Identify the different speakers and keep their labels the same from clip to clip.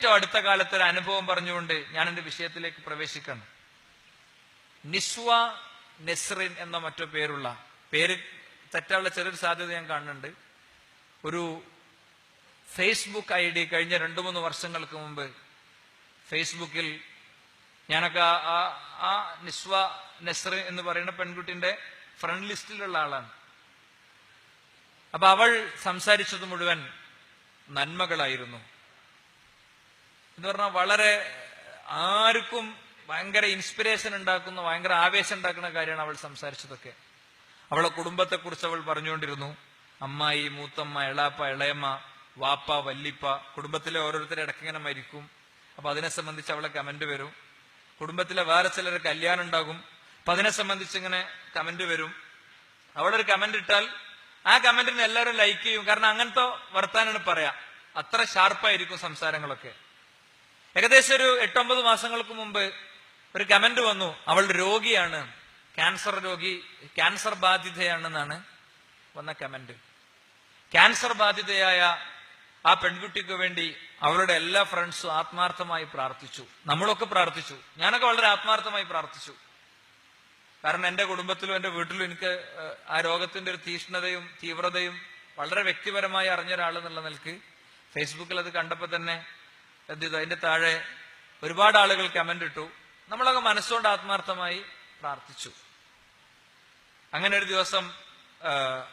Speaker 1: ഏറ്റവും അടുത്ത കാലത്തെ ഒരു അനുഭവം പറഞ്ഞുകൊണ്ട് ഞാൻ എന്റെ വിഷയത്തിലേക്ക് പ്രവേശിക്കണം. നിസ്വ നെസ്റിൻ എന്ന മറ്റോ പേരുള്ള, പേര് തെറ്റാനുള്ള ചെറിയൊരു സാധ്യത ഞാൻ കാണുന്നുണ്ട്, ഒരു ഫേസ്ബുക്ക് ID കഴിഞ്ഞ 2-3 വർഷങ്ങൾക്ക് മുമ്പ് ഫേസ്ബുക്കിൽ ഞാനൊക്കെ ആ നിസ്വ നെസ്റിൻ എന്ന് പറയുന്ന പെൺകുട്ടിന്റെ ഫ്രണ്ട് ലിസ്റ്റിലുള്ള ആളാണ്. അപ്പൊ അവൾ സംസാരിച്ചത് മുഴുവൻ നന്മകളായിരുന്നു. എന്ന് പറഞ്ഞാൽ വളരെ ആർക്കും ഭയങ്കര ഇൻസ്പിറേഷൻ ഉണ്ടാക്കുന്ന, ഭയങ്കര ആവേശം ഉണ്ടാക്കുന്ന കാര്യമാണ് അവൾ സംസാരിച്ചതൊക്കെ. അവളെ കുടുംബത്തെക്കുറിച്ച് അവൾ പറഞ്ഞുകൊണ്ടിരുന്നു. അമ്മായി, മൂത്തമ്മ, എളാപ്പ, ഇളയമ്മ, വാപ്പ, വല്ലിപ്പ, കുടുംബത്തിലെ ഓരോരുത്തരെ ഇടയ്ക്കിങ്ങനെ മരിക്കും. അപ്പൊ അതിനെ സംബന്ധിച്ച് അവളെ കമന്റ് വരും. കുടുംബത്തിലെ വേറെ ചിലർ കല്യാണം ഉണ്ടാകും, അപ്പൊ അതിനെ സംബന്ധിച്ച് ഇങ്ങനെ കമന്റ് വരും. അവളൊരു കമന്റ് ഇട്ടാൽ ആ കമന്റിന് എല്ലാവരും ലൈക്ക് ചെയ്യും. കാരണം അങ്ങനത്തെ വർത്താനാണ് പറയാ. അത്ര ഷാർപ്പായിരിക്കും സംസാരങ്ങളൊക്കെ. ഏകദേശം ഒരു 8-9 മാസങ്ങൾക്ക് മുമ്പ് ഒരു കമന്റ് വന്നു, അവൾ രോഗിയാണ്, ക്യാൻസർ രോഗി, ക്യാൻസർ ബാധിതയാണെന്നാണ് വന്ന കമന്റ്. ക്യാൻസർ ബാധിതയായ ആ പെൺകുട്ടിക്ക് വേണ്ടി അവളുടെ എല്ലാ ഫ്രണ്ട്സും ആത്മാർത്ഥമായി പ്രാർത്ഥിച്ചു. നമ്മളൊക്കെ പ്രാർത്ഥിച്ചു. ഞാനൊക്കെ വളരെ ആത്മാർത്ഥമായി പ്രാർത്ഥിച്ചു. കാരണം എന്റെ കുടുംബത്തിലും എന്റെ വീട്ടിലും എനിക്ക് ആ രോഗത്തിന്റെ ഒരു തീഷ്ണതയും തീവ്രതയും വളരെ വ്യക്തിപരമായി അറിഞ്ഞ ഒരാളെന്നുള്ള നിലക്ക് ഫേസ്ബുക്കിൽ അത് കണ്ടപ്പോ തന്നെ എന്ത് ചെയ്തു, അതിന്റെ താഴെ ഒരുപാട് ആളുകൾ കമന്റ് ഇട്ടു. നമ്മളൊക്കെ മനസ്സുകൊണ്ട് ആത്മാർത്ഥമായി പ്രാർത്ഥിച്ചു. അങ്ങനെ ഒരു ദിവസം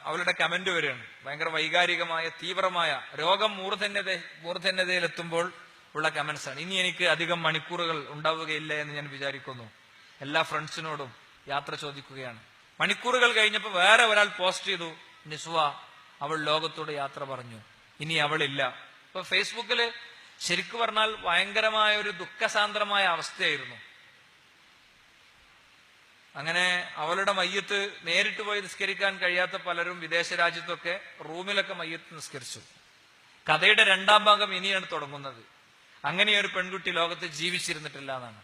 Speaker 1: അവളുടെ കമന്റ് വരികയാണ്. ഭയങ്കര വൈകാരികമായ തീവ്രമായ രോഗം മൂർധന്യതയിലെത്തുമ്പോൾ ഉള്ള കമന്റ്സ് ആണ്. ഇനി എനിക്ക് അധികം മണിക്കൂറുകൾ ഉണ്ടാവുകയില്ല എന്ന് ഞാൻ വിചാരിക്കുന്നു. എല്ലാ ഫ്രണ്ട്സിനോടും യാത്ര ചോദിക്കുകയാണ്. മണിക്കൂറുകൾ കഴിഞ്ഞപ്പോൾ വേറെ ഒരാൾ പോസ്റ്റ് ചെയ്തു, നിസ്വ അവൾ ലോകത്തോട് യാത്ര പറഞ്ഞു, ഇനി അവളില്ല. ഇപ്പൊ ഫേസ്ബുക്കില് ശരിക്കു പറഞ്ഞാൽ ഭയങ്കരമായ ഒരു ദുഃഖസാന്ദ്രമായ അവസ്ഥയായിരുന്നു. അങ്ങനെ അവളുടെ മയ്യത്ത് നേരിട്ട് പോയി നിസ്കരിക്കാൻ കഴിയാത്ത പലരും വിദേശ രാജ്യത്തൊക്കെ റൂമിലൊക്കെ മയ്യത്ത് നിസ്കരിച്ചു. കഥയുടെ 2ാം ഭാഗം ഇനിയാണ് തുടങ്ങുന്നത്. അങ്ങനെ ഒരു പെൺകുട്ടി ലോകത്ത് ജീവിച്ചിരുന്നിട്ടില്ല എന്നാണ്.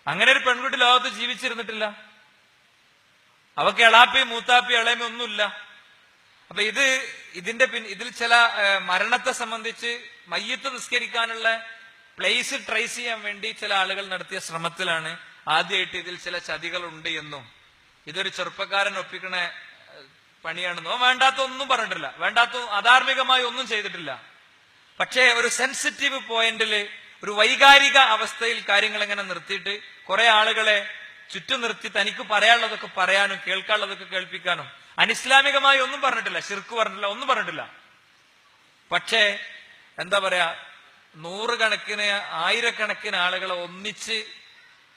Speaker 1: അങ്ങനെ ഒരു പെൺകുട്ടി ലോകത്ത് ജീവിച്ചിരുന്നിട്ടില്ല. അവക്ക് എളാപ്പയും മൂത്താപ്പയും ഇളയമയും ഒന്നുമില്ല. അപ്പൊ ഇതിൽ ചില മരണത്തെ സംബന്ധിച്ച് മയ്യത്ത് നിസ്കരിക്കാനുള്ള പ്ലേസ് ട്രേസ് ചെയ്യാൻ വേണ്ടി ചില ആളുകൾ നടത്തിയ ശ്രമത്തിലാണ് ആദ്യമായിട്ട് ഇതിൽ ചില ചതികളുണ്ട് എന്നും ഇതൊരു ചെറുപ്പക്കാരൻ ഒപ്പിക്കണ പണിയാണെന്നോ വേണ്ടാത്ത ഒന്നും പറഞ്ഞിട്ടില്ല, വേണ്ടാത്ത അധാർമികമായി ഒന്നും ചെയ്തിട്ടില്ല. പക്ഷേ ഒരു സെൻസിറ്റീവ് പോയിന്റില്, ഒരു വൈകാരിക അവസ്ഥയിൽ കാര്യങ്ങൾ എങ്ങനെ നിർത്തിയിട്ട് കുറെ ആളുകളെ ചുറ്റും നിർത്തി തനിക്ക് പറയാനുള്ളതൊക്കെ പറയാനും കേൾക്കാനുള്ളതൊക്കെ കേൾപ്പിക്കാനും, അനിസ്ലാമികമായി ഒന്നും പറഞ്ഞിട്ടില്ല, ശിർക്ക് പറഞ്ഞിട്ടില്ല, ഒന്നും പറഞ്ഞിട്ടില്ല. പക്ഷേ എന്താ പറയാ, 100 കണക്കിന് 1000 ആളുകളെ ഒന്നിച്ച്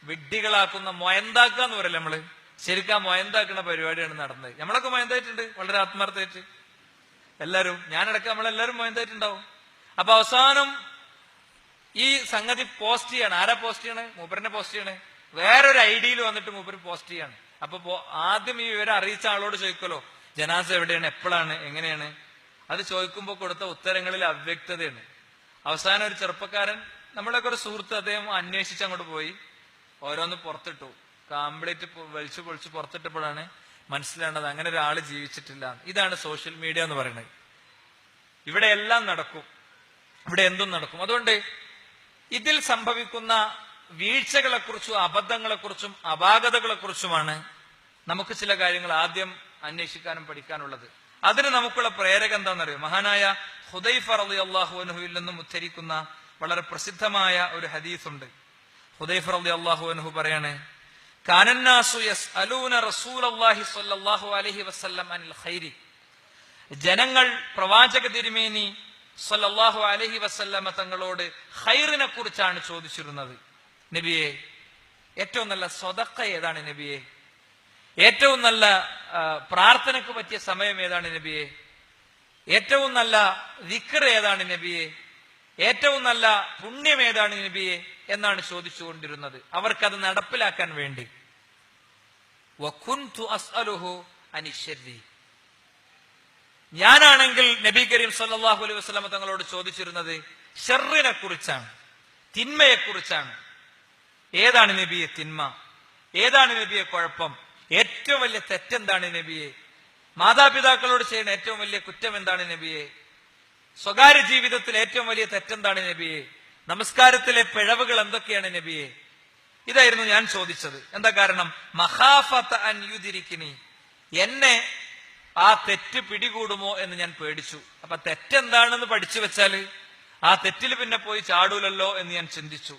Speaker 1: വിഡ്ഢികളാക്കുന്ന, മൊയന്താക്കുക എന്ന് പറയല്ലേ നമ്മള്, ശരിക്കും ആ മൊയന്താക്കുന്ന പരിപാടിയാണ് നടന്നത്. നമ്മളൊക്കെ മൊയന്തായിട്ടുണ്ട് വളരെ ആത്മാർത്ഥമായിട്ട് എല്ലാവരും. ഞാനടക്കം നമ്മളെല്ലാവരും മൊയന്തായിട്ടുണ്ടാവും. അപ്പൊ അവസാനം ഈ സംഗതി പോസ്റ്റ് ചെയ്യാണ്. ആരാ പോസ്റ്റ് ചെയ്യണേ? മൂപ്പരനെ പോസ്റ്റ് ചെയ്യണേ. വേറൊരു ഐഡിയിൽ വന്നിട്ട് മൂപ്പര് പോസ്റ്റ് ചെയ്യാണ്. അപ്പൊ ആദ്യം ഈ വിവരം അറിയിച്ച ആളോട് ചോദിക്കല്ലോ, ജനാസ എവിടെയാണ്, എപ്പോഴാണ്, എങ്ങനെയാണ്? അത് ചോദിക്കുമ്പോൾ കൊടുത്ത ഉത്തരങ്ങളിൽ അവ്യക്തതയാണ്. അവസാനം ഒരു ചെറുപ്പക്കാരൻ, നമ്മളൊക്കെ ഒരു സുഹൃത്ത്, അദ്ദേഹം അന്വേഷിച്ച് അങ്ങോട്ട് പോയി ഓരോന്ന് പുറത്തിട്ടു. കംപ്ലീറ്റ് വലിച്ചു പൊളിച്ച് പുറത്തിട്ടപ്പോഴാണ് മനസ്സിലാണത് അങ്ങനെ ഒരാൾ ജീവിച്ചിട്ടില്ല. ഇതാണ് സോഷ്യൽ മീഡിയ എന്ന് പറയുന്നത്. ഇവിടെ എല്ലാം നടക്കും, ഇവിടെ എന്തും നടക്കും. അതുകൊണ്ട് ഇതിൽ സംഭവിക്കുന്ന വീഴ്ചകളെക്കുറിച്ചും അബദ്ധങ്ങളെക്കുറിച്ചും അപാകതകളെക്കുറിച്ചുമാണ് നമുക്ക് ചില കാര്യങ്ങൾ ആദ്യം അന്വേഷിക്കാനും പഠിക്കാനുള്ളത്. അതിന് നമുക്കുള്ള പ്രേരകം എന്താണെന്നറിയോ? മഹാനായ ഹുദൈഫ റളിയല്ലാഹു അൻഹുവിൽ നിന്നും ഉദ്ധരിക്കുന്ന വളരെ പ്രസിദ്ധമായ ഒരു ഹദീസ് ഉണ്ട്. ഹുദൈഫ റളിയല്ലാഹു അൻഹു പറയാണ്, കാനന്നാസു യസ്അലൂന റസൂലല്ലാഹി സ്വല്ലല്ലാഹു അലൈഹി വസല്ലം അനിൽ ഖൈരി. ജനങ്ങൾ പ്രവാചക തിരുമേനി സ്വല്ലല്ലാഹു അലൈഹി വസല്ലമ തങ്ങളോട് ഖൈറിനെ കുറിച്ചാണ് ചോദിച്ചിരുന്നത്. നബിയെ, ഏറ്റവും നല്ല സ്വതക്ക ഏതാണ് നബിയെ? ഏറ്റവും നല്ല പ്രാർത്ഥനയ്ക്ക് പറ്റിയ സമയം ഏതാണ് നബിയെ? ഏറ്റവും നല്ല ദിക്ർ ഏതാണ് നബിയെ? ഏറ്റവും നല്ല പുണ്യം ഏതാണ് നബിയെ എന്നാണ് ചോദിച്ചുകൊണ്ടിരുന്നത്, അവർക്കത് നടപ്പിലാക്കാൻ വേണ്ടി. വകുൻതു അസ്അലുഹു അനിശ്ശർരി. ഞാനാണെങ്കിൽ നബി കരീം സല്ലല്ലാഹു അലൈഹി വസല്ലം തങ്ങളോട് ചോദിച്ചിരുന്നത് ഷർറിനെ കുറിച്ചാണ്, തിന്മയെക്കുറിച്ചാണ്. ഏതാണ് നബിയെ തിന്മ? ഏതാണ് നബിയെ കുഴപ്പം? ഏറ്റവും വലിയ തെറ്റെന്താണ് നബിയെ? മാതാപിതാക്കളോട് ചെയ്യുന്ന ഏറ്റവും വലിയ കുറ്റം എന്താണ് നബിയെ? സ്വകാര്യ ജീവിതത്തിൽ ഏറ്റവും വലിയ തെറ്റെന്താണ് നബിയെ? നമസ്കാരത്തിലെ പിഴവുകൾ എന്തൊക്കെയാണ് നബിയെ? ഇതായിരുന്നു ഞാൻ ചോദിച്ചത്. എന്താ കാരണം? മഖാഫത അൻ യുദ്രിക്കിനി, എന്നെ ആ തെറ്റ് പിടികൂടുമോ എന്ന് ഞാൻ പേടിച്ചു. അപ്പൊ തെറ്റെന്താണെന്ന് പഠിച്ചു വെച്ചാല് ആ തെറ്റിൽ പിന്നെ പോയി ചാടൂലല്ലോ എന്ന് ഞാൻ ചിന്തിച്ചു.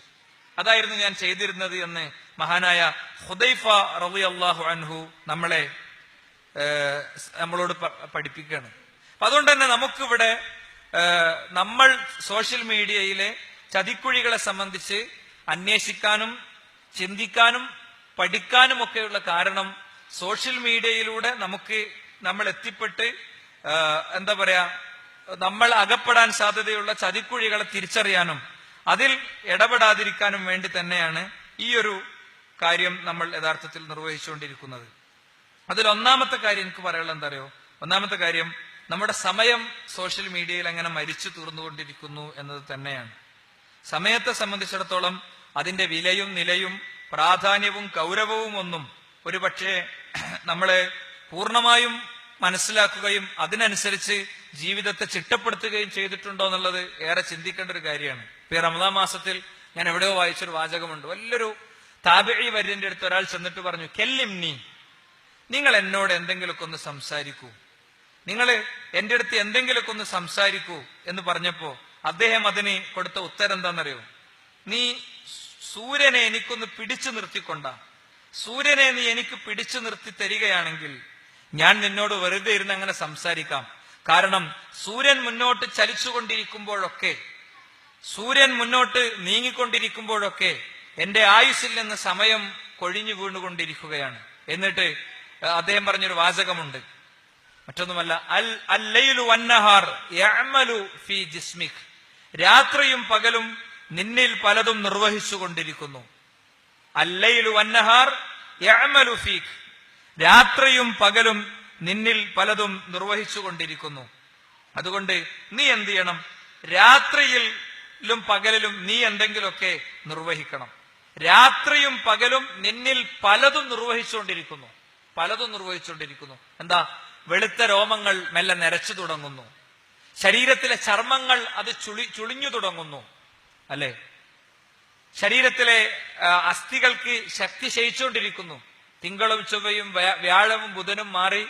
Speaker 1: അതായിരുന്നു ഞാൻ ചെയ്തിരുന്നത് എന്ന് മഹാനായ ഹുദൈഫ റളിയല്ലാഹു അൻഹു നമ്മളോട് പഠിപ്പിക്കുകയാണ്. അപ്പൊ അതുകൊണ്ട് തന്നെ നമുക്കിവിടെ നമ്മൾ സോഷ്യൽ മീഡിയയിലെ ചതിക്കുഴികളെ സംബന്ധിച്ച് അന്വേഷിക്കാനും ചിന്തിക്കാനും പഠിക്കാനും ഒക്കെയുള്ള കാരണം സോഷ്യൽ മീഡിയയിലൂടെ നമ്മൾ എത്തിപ്പെട്ട് എന്താ പറയാ, നമ്മൾ അകപ്പെടാൻ സാധ്യതയുള്ള ചതിക്കുഴികളെ തിരിച്ചറിയാനും അതിൽ ഇടപെടാതിരിക്കാനും വേണ്ടി തന്നെയാണ് ഈ ഒരു കാര്യം നമ്മൾ യഥാർത്ഥത്തിൽ നിർവഹിച്ചുകൊണ്ടിരിക്കുന്നത്. അതിൽ ഒന്നാമത്തെ കാര്യം എനിക്ക് പറയാനുള്ളത് എന്താ അറിയോ? ഒന്നാമത്തെ കാര്യം, നമ്മുടെ സമയം സോഷ്യൽ മീഡിയയിൽ അങ്ങനെ മരിച്ചു തീർന്നുകൊണ്ടിരിക്കുന്നു എന്നത് തന്നെയാണ്. സമയത്തെ സംബന്ധിച്ചിടത്തോളം അതിന്റെ വിലയും നിലയും പ്രാധാന്യവും ഗൗരവവും ഒന്നും ഒരുപക്ഷെ നമ്മളെ പൂർണ്ണമായും മനസ്സിലാക്കുകയും അതിനനുസരിച്ച് ജീവിതത്തെ ചിട്ടപ്പെടുത്തുകയും ചെയ്തിട്ടുണ്ടോ എന്നുള്ളത് ഏറെ ചിന്തിക്കേണ്ട ഒരു കാര്യമാണ്. ഇപ്പൊ റമദാൻ മാസത്തിൽ ഞാൻ എവിടെയോ വായിച്ചൊരു വാചകമുണ്ട്. വലിയൊരു താബിഈ വര്യന്റെ അടുത്ത് ഒരാൾ ചെന്നിട്ട് പറഞ്ഞു, കെല്ലിംനി, നിങ്ങൾ എന്നോട് എന്തെങ്കിലുമൊക്കെ ഒന്ന് സംസാരിക്കൂ, നിങ്ങൾ എന്റെ അടുത്ത് എന്തെങ്കിലുമൊക്കെ ഒന്ന് സംസാരിക്കൂ എന്ന് പറഞ്ഞപ്പോ അദ്ദേഹം അതിന് കൊടുത്ത ഉത്തരം എന്താണെന്നറിയോ? നീ സൂര്യനെ എനിക്കൊന്ന് പിടിച്ചു നിർത്തിക്കൊണ്ട, സൂര്യനെ നീ എനിക്ക് പിടിച്ചു നിർത്തി തരികയാണെങ്കിൽ ഞാൻ നിന്നോട് വെറുതെ ഇരുന്ന് അങ്ങനെ സംസാരിക്കാം. കാരണം സൂര്യൻ മുന്നോട്ട് ചലിച്ചുകൊണ്ടിരിക്കുമ്പോഴൊക്കെ, സൂര്യൻ മുന്നോട്ട് നീങ്ങിക്കൊണ്ടിരിക്കുമ്പോഴൊക്കെ എന്റെ ആയുസ്സിൽ നിന്ന് സമയം കൊഴിഞ്ഞു വീണുകൊണ്ടിരിക്കുകയാണ്. എന്നിട്ട് അദ്ദേഹം പറഞ്ഞൊരു വാചകമുണ്ട്, മറ്റൊന്നുമല്ല, അല്ലൈലു വന്നഹാർ യഅമലു ഫീ ജിസ്മിക്, രാത്രിയും പകലും നിന്നിൽ പലതും നിർവഹിച്ചുകൊണ്ടിരിക്കുന്നു. അല്ലൈലു വന്നഹാർ യഅമലു ഫീക്, രാത്രിയും പകലും നിന്നിൽ പലതും നിർവഹിച്ചുകൊണ്ടിരിക്കുന്നു. അതുകൊണ്ട് നീ എന്ത് ചെയ്യണം? രാത്രിയിലും പകലിലും നീ എന്തെങ്കിലുമൊക്കെ നിർവഹിക്കണം. രാത്രിയും പകലും നിന്നിൽ പലതും നിർവഹിച്ചുകൊണ്ടിരിക്കുന്നു, പലതും നിർവഹിച്ചുകൊണ്ടിരിക്കുന്നു. എന്താ? വെളുത്ത രോമങ്ങൾ മെല്ലെ നരച്ചു തുടങ്ങുന്നു, ശരീരത്തിലെ ചർമ്മങ്ങൾ അത് ചുളിഞ്ഞു തുടങ്ങുന്നു, അല്ലെ? ശരീരത്തിലെ അസ്ഥികൾക്ക് ശക്തി ക്ഷയിച്ചുകൊണ്ടിരിക്കുന്നു. തിങ്കളും ചൊവ്വയും വ്യാഴവും ബുധനും മാറി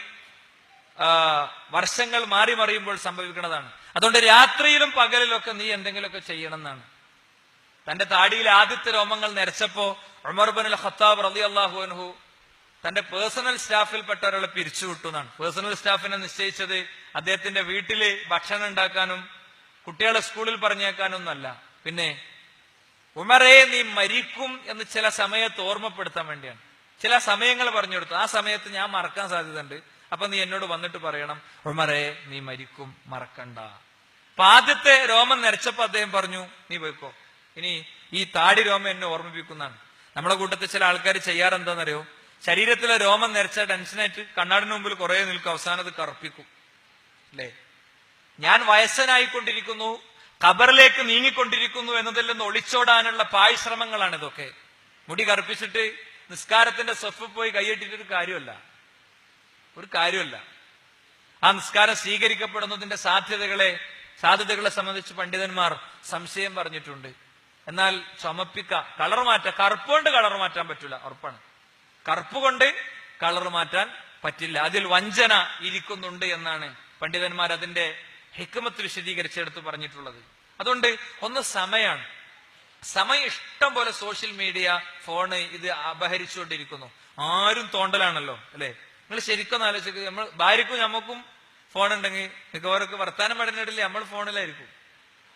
Speaker 1: വർഷങ്ങൾ മാറി മറിയുമ്പോൾ സംഭവിക്കുന്നതാണ്. അതുകൊണ്ട് രാത്രിയിലും പകലിലൊക്കെ നീ എന്തെങ്കിലുമൊക്കെ ചെയ്യണം എന്നാണ്. തന്റെ താടിയിൽ ആദ്യത്തെ രോമങ്ങൾ നരച്ചപ്പോ ഉമർ ഇബ്നുൽ ഖത്താബ് റളിയല്ലാഹു അൻഹു തന്റെ പേഴ്സണൽ സ്റ്റാഫിൽപ്പെട്ട ഒരാളെ പിരിച്ചുവിട്ടു എന്നാണ്. പേഴ്സണൽ സ്റ്റാഫിനെ നിശ്ചയിച്ചത് അദ്ദേഹത്തിന്റെ വീട്ടില് ഭക്ഷണം ഉണ്ടാക്കാനും കുട്ടികളെ സ്കൂളിൽ പറഞ്ഞേക്കാനൊന്നല്ല, പിന്നെ ഉമറേ നീ മരിക്കും എന്ന് ചില സമയത്ത് ഓർമ്മപ്പെടുത്താൻ വേണ്ടിയാണ്. ചില സമയങ്ങൾ പറഞ്ഞു കൊടുത്തു, ആ സമയത്ത് ഞാൻ മറക്കാൻ സാധ്യതയുണ്ട്, അപ്പൊ നീ എന്നോട് വന്നിട്ട് പറയണം, ഉമറേ നീ മരിക്കും, മറക്കണ്ട. അപ്പൊ ആദ്യത്തെ രോമം നരച്ചപ്പോ അദ്ദേഹം പറഞ്ഞു, നീ പോയിക്കോ, ഇനി ഈ താടി രോമം എന്നെ ഓർമ്മിപ്പിക്കുന്നതാണ്. നമ്മളെ കൂട്ടത്തിൽ ചില ആൾക്കാർ ചെയ്യാറെന്താണെന്നറിയോ? ശരീരത്തിലെ രോമം നരച്ച ടെൻഷനായിട്ട് കണ്ണാടിന് മുമ്പിൽ കുറെ നിൽക്കും, അവസാനം അത് കറുപ്പിക്കും, അല്ലേ? ഞാൻ വയസ്സനായിക്കൊണ്ടിരിക്കുന്നു, ഖബറിലേക്ക് നീങ്ങിക്കൊണ്ടിരിക്കുന്നു എന്നതിൽ നിന്ന് ഒളിച്ചോടാനുള്ള പായ്ശ്രമങ്ങളാണ് ഇതൊക്കെ. മുടി കറുപ്പിച്ചിട്ട് നിസ്കാരത്തിന്റെ സൊഫ് പോയി കൈയിട്ടിട്ടൊരു കാര്യമല്ല, ഒരു കാര്യമല്ല. ആ നിസ്കാരം സ്വീകരിക്കപ്പെടുന്നതിന്റെ സാധ്യതകളെ സംബന്ധിച്ച് പണ്ഡിതന്മാർ സംശയം പറഞ്ഞിട്ടുണ്ട്. എന്നാൽ കളർ മാറ്റാം, കറുപ്പുകൊണ്ട് കളർ മാറ്റാൻ പറ്റില്ല, ഉറപ്പാണ്. കറുപ്പ് കൊണ്ട് കളർ മാറ്റാൻ പറ്റില്ല, അതിൽ വഞ്ചന ഇരിക്കുന്നുണ്ട് എന്നാണ് പണ്ഡിതന്മാർ അതിന്റെ ഹിക്മത്ത് വിശദീകരിച്ചെടുത്ത് പറഞ്ഞിട്ടുള്ളത്. അതുകൊണ്ട് ഒന്ന് സമയമാണ്. സമയം ഇഷ്ടം പോലെ സോഷ്യൽ മീഡിയ, ഫോണ് ഇത് അപഹരിച്ചുകൊണ്ടിരിക്കുന്നു. ആരും തോണ്ടലാണല്ലോ, അല്ലെ? നിങ്ങൾ ശരിക്കും ആലോചിക്കുക, നമ്മൾ ഭാര്യക്കും നമുക്കും ഫോൺ ഉണ്ടെങ്കിൽ മിക്കവാറൊക്കെ വർത്താനം പഠനത്തില് നമ്മൾ ഫോണിലായിരിക്കും,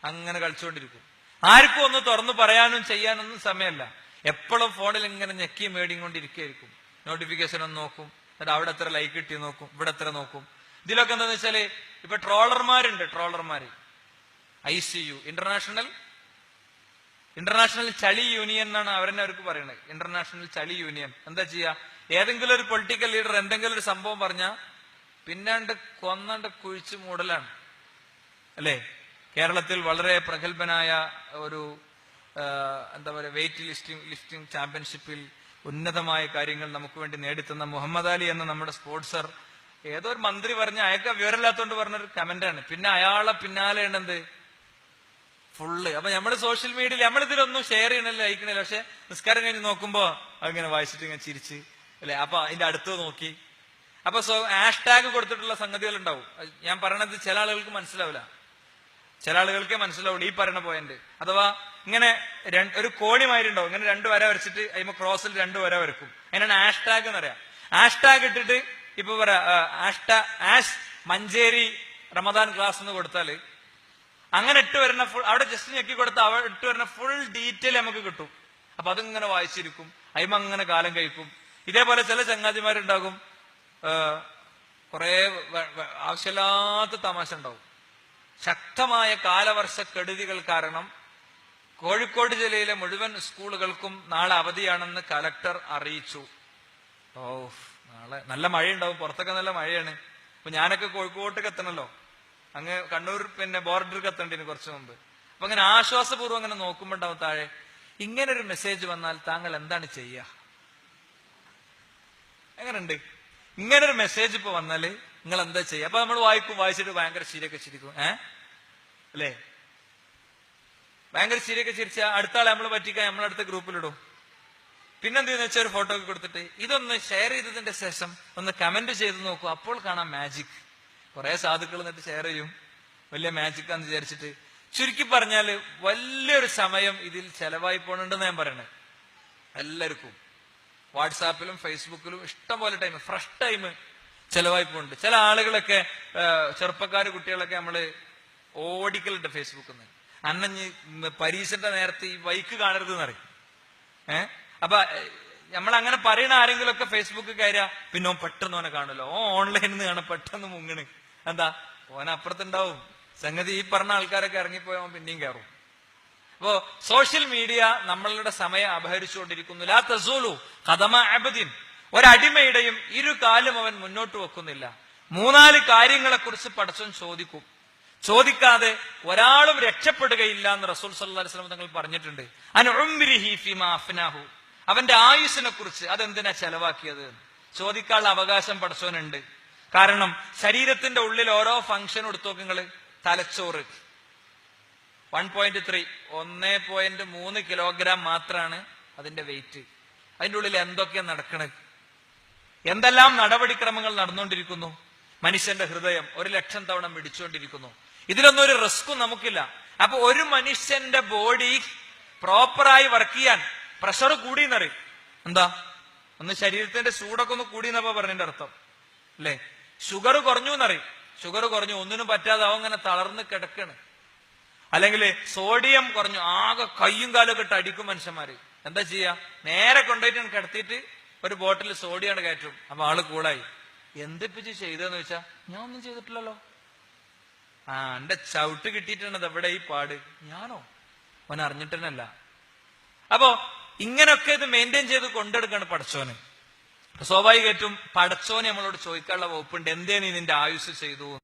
Speaker 1: അങ്ങനെ കളിച്ചുകൊണ്ടിരിക്കും. ആർക്കും ഒന്ന് തുറന്നു പറയാനും ചെയ്യാനൊന്നും സമയമല്ല. എപ്പോഴും ഫോണിൽ ഇങ്ങനെ ഞെക്കി മേടിക്കൊണ്ടിരിക്കുകയായിരിക്കും. നോട്ടിഫിക്കേഷൻ ഒന്ന് നോക്കും, എന്നിട്ട് അവിടെ എത്ര ലൈക്ക് കിട്ടി നോക്കും, ഇവിടെ എത്ര നോക്കും. ഇതിലൊക്കെ എന്താന്ന് വെച്ചാല് ഇപ്പൊ ട്രോളർമാരുണ്ട്, ട്രോളർമാര്. ICU ഇന്റർനാഷണൽ ചളി യൂണിയൻ എന്നാണ് അവർക്ക് പറയുന്നത്. ഇന്റർനാഷണൽ ചളി യൂണിയൻ എന്താ ചെയ്യാ? ഏതെങ്കിലും ഒരു പൊളിറ്റിക്കൽ ലീഡർ എന്തെങ്കിലും ഒരു സംഭവം പറഞ്ഞാൽ പിന്നാണ്ട് കൊന്നാണ്ട് കുഴിച്ചു മൂടലാണ്, അല്ലെ? കേരളത്തിൽ വളരെ പ്രഗത്ഭനായ ഒരു എന്താ പറയുക, വെയിറ്റ് ലിഫ്റ്റിംഗ് ചാമ്പ്യൻഷിപ്പിൽ ഉന്നതമായ കാര്യങ്ങൾ നമുക്ക് വേണ്ടി നേടിത്തന്ന മുഹമ്മദ് അലി എന്ന നമ്മുടെ സ്പോർട്സർ ഏതോ ഒരു മന്ത്രി പറഞ്ഞ അയാൾക്ക് വിവരമില്ലാത്തോണ്ട് പറഞ്ഞൊരു കമന്റാണ്. പിന്നെ അയാളെ പിന്നാലെ ഉണ്ടെന്ത് ഫുള്ള്. അപ്പൊ നമ്മള് സോഷ്യൽ മീഡിയയിൽ നമ്മളിതിലൊന്നും ഷെയർ ചെയ്യണില്ല, അയക്കണില്ല. പക്ഷെ നിസ്കാരം കഴിഞ്ഞ് നോക്കുമ്പോ അതിങ്ങനെ വായിച്ചിട്ട് ഇങ്ങനെ ചിരിച്ച് അല്ലെ, അപ്പൊ അതിന്റെ അടുത്ത് നോക്കി. അപ്പൊ ഹാഷ്ടാഗ് കൊടുത്തിട്ടുള്ള സംഗതികൾ ഉണ്ടാവും. ഞാൻ പറയണത് ചില ആളുകൾക്ക് മനസ്സിലാവില്ല, ചില ആളുകൾക്കേ മനസ്സിലാവുള്ളൂ ഈ പറയുന്ന പോയിന്റ്. അഥവാ ഇങ്ങനെ ഒരു കോണിമാരി ഉണ്ടാവും, ഇങ്ങനെ 2 വര വരച്ചിട്ട് അതിന് ക്രോസിൽ 2 വര വരക്കും. അതിനാണ് ഹാഷ്ടാഗ് എന്ന് പറയാം. ഹാഷ്ടാഗ് ഇട്ടിട്ട് ഇപ്പൊ പറയാ ആഷ് മഞ്ചേരി റമദാൻ ക്ലാസ് എന്ന് കൊടുത്താല് അങ്ങനെ ഇട്ട് വരുന്ന ഫുൾ, അവിടെ ജസ്റ്റ് ഞെക്കി കൊടുത്താൽ അവിടെ ഇട്ട് വരുന്ന ഫുൾ ഡീറ്റെയിൽ നമുക്ക് കിട്ടും. അപ്പൊ അതിങ്ങനെ വായിച്ചിരിക്കും, അയിമ അങ്ങനെ കാലം കഴിക്കും. ഇതേപോലെ ചില ചങ്ങാതിമാരുണ്ടാകും, കുറെ ആവശ്യമില്ലാത്ത തമാശ ഉണ്ടാവും. ശക്തമായ കാലവർഷക്കെടുതികൾ കാരണം കോഴിക്കോട് ജില്ലയിലെ മുഴുവൻ സ്കൂളുകൾക്കും നാളെ അവധിയാണെന്ന് കലക്ടർ അറിയിച്ചു. നാളെ നല്ല മഴയുണ്ടാവും, പുറത്തൊക്കെ നല്ല മഴയാണ്. അപ്പൊ ഞാനൊക്കെ കോഴിക്കോട്ടേക്ക് എത്തണല്ലോ, അങ്ങ് കണ്ണൂർ ബോർഡർക്ക് എത്തേണ്ടിന് കുറച്ചു മുമ്പ്. അപ്പൊ അങ്ങനെ ആശ്വാസപൂർവ്വം അങ്ങനെ നോക്കുമ്പോ ഉണ്ടാവും താഴെ ഇങ്ങനൊരു മെസ്സേജ് വന്നാൽ താങ്കൾ എന്താണ് ചെയ്യുക? എങ്ങനെയുണ്ട് ഇങ്ങനൊരു മെസ്സേജ് ഇപ്പൊ വന്നാല് നിങ്ങൾ എന്താ ചെയ്യുക? അപ്പൊ നമ്മൾ വായിച്ചിട്ട് ഭയങ്കര ചിരിയൊക്കെ ചിരിക്കും, അല്ലേ? ഭയങ്കര ചിരിയൊക്കെ ചിരിച്ച അടുത്ത ആളെ നമ്മൾ പറ്റിക്കാൻ നമ്മളടുത്ത ഗ്രൂപ്പിലിടും. പിന്നെന്തെന്ന് വെച്ചാൽ ഒരു ഫോട്ടോ ഒക്കെ കൊടുത്തിട്ട് ഇതൊന്ന് ഷെയർ ചെയ്തതിന്റെ ശേഷം ഒന്ന് കമന്റ് ചെയ്ത് നോക്കൂ, അപ്പോൾ കാണാം മാജിക്. കുറെ സാധുക്കൾ എന്നിട്ട് ഷെയർ ചെയ്യും, വലിയ മാജിക് ആണെന്ന് വിചാരിച്ചിട്ട്. ചുരുക്കി പറഞ്ഞാല് വലിയൊരു സമയം ഇതിൽ ചെലവായി പോണുണ്ടെന്ന് ഞാൻ പറയണേ. എല്ലാവർക്കും വാട്സാപ്പിലും ഫേസ്ബുക്കിലും ഇഷ്ടം പോലെ ടൈം, ഫ്രഷ് ടൈം ചെലവായി പോകുന്നുണ്ട്. ചില ആളുകളൊക്കെ ചെറുപ്പക്കാര് കുട്ടികളൊക്കെ നമ്മള് ഓടിക്കലുണ്ട് ഫേസ്ബുക്കിൽ നിന്ന്. അന്നഞ്ഞ് പരീക്ഷന്റെ നേരത്തെ ഈ ബൈക്ക് കാണരുത് എന്നറിയും. അപ്പൊ നമ്മളങ്ങനെ പറയുന്ന ആരെങ്കിലും ഒക്കെ ഫേസ്ബുക്ക് കയറിയാ പിന്നെ പെട്ടെന്ന് ഓനെ കാണുമല്ലോ, ഓൺലൈനിൽ നിന്ന് കാണാൻ പെട്ടെന്ന് മുങ്ങണ്. എന്താ ഓന അപ്പുറത്തുണ്ടാവും സംഗതി. ഈ പറഞ്ഞ ആൾക്കാരൊക്കെ ഇറങ്ങിപ്പോയാൽ പിന്നെയും കയറും. അപ്പോ സോഷ്യൽ മീഡിയ നമ്മളുടെ സമയം അപഹരിച്ചുകൊണ്ടിരിക്കുന്നു. ലാ തസൂലു ഖദമ അബ്ദിൻ, ഒരടിമയുടെയും 2 കാലും അവൻ മുന്നോട്ട് വെക്കുന്നില്ല. 3-4 കാര്യങ്ങളെ കുറിച്ച് പടച്ചോൻ ചോദിക്കും. ചോദിക്കാതെ ഒരാളും രക്ഷപ്പെടുകയില്ല എന്ന് റസൂൽ സല്ലല്ലാഹു അലൈഹി വസല്ലം തങ്ങൾ പറഞ്ഞിട്ടുണ്ട്. അൻ ഉംരിഹി ഫീമാ അഫ്നാഹു, അവന്റെ ആയുസ്സിനെ കുറിച്ച് അതെന്തിനാ ചെലവാക്കിയത് ചോദിക്കാനുള്ള അവകാശം പടച്ചോനുണ്ട്. കാരണം ശരീരത്തിന്റെ ഉള്ളിൽ ഓരോ ഫംഗ്ഷൻ എടുത്തു നോക്ക് നിങ്ങള്. തലച്ചോറ് 1.3 കിലോഗ്രാം മാത്രമാണ് അതിന്റെ വെയിറ്റ്. അതിന്റെ ഉള്ളിൽ എന്തൊക്കെയാ നടക്കണത്, എന്തെല്ലാം നടപടിക്രമങ്ങൾ നടന്നുകൊണ്ടിരിക്കുന്നു. മനുഷ്യന്റെ ഹൃദയം 1,00,000 തവണ മിടിച്ചുകൊണ്ടിരിക്കുന്നു. ഇതിലൊന്നും ഒരു റിസ്ക്കും നമുക്കില്ല. അപ്പൊ ഒരു മനുഷ്യന്റെ ബോഡി പ്രോപ്പറായി വർക്ക് ചെയ്യാൻ പ്രഷർ കൂടിയെന്നറിയും. എന്താ ഒന്ന് ശരീരത്തിന്റെ ചൂടൊക്കെ ഒന്ന് കൂടിയെന്നപ്പോ പറഞ്ഞതിന്റെ അർത്ഥം അല്ലെ? ഷുഗർ കുറഞ്ഞു എന്നറിയും. ഷുഗർ കുറഞ്ഞു, ഒന്നിനും പറ്റാതെ അവൻ ഇങ്ങനെ തളർന്ന് കിടക്കാണ്. അല്ലെങ്കിൽ സോഡിയം കുറഞ്ഞു, ആകെ കയ്യും കാലൊക്കെ ഇട്ട് അടിക്കും മനുഷ്യന്മാര്. എന്താ ചെയ്യാ? നേരെ കൊണ്ടുപോയിട്ട് കിടത്തിയിട്ട് ഒരു ബോട്ടിൽ സോഡിയാണ് കയറ്റും. അപ്പൊ ആള് കൂളായി. എന്തിപ്പിച്ച് ചെയ്തെന്ന് വെച്ചാ ഞാൻ ഒന്നും ചെയ്തിട്ടില്ലല്ലോ, എന്റെ ചവിട്ട് കിട്ടിയിട്ടുണ്ട് എവിടെ ഈ പാട്, ഞാനോ അവൻ അറിഞ്ഞിട്ടല്ല. അപ്പോ ഇങ്ങനൊക്കെ ഇത് മെയിൻറ്റെയിൻ ചെയ്ത് കൊണ്ടെടുക്കാണ് പടച്ചോന്. സ്വാഭാവികമായിട്ടും പടച്ചോനെ നമ്മളോട് ചോദിക്കാനുള്ള വകുപ്പുണ്ട്, എന്തേ നീ നിന്റെ ആയുസ് ചെയ്തു.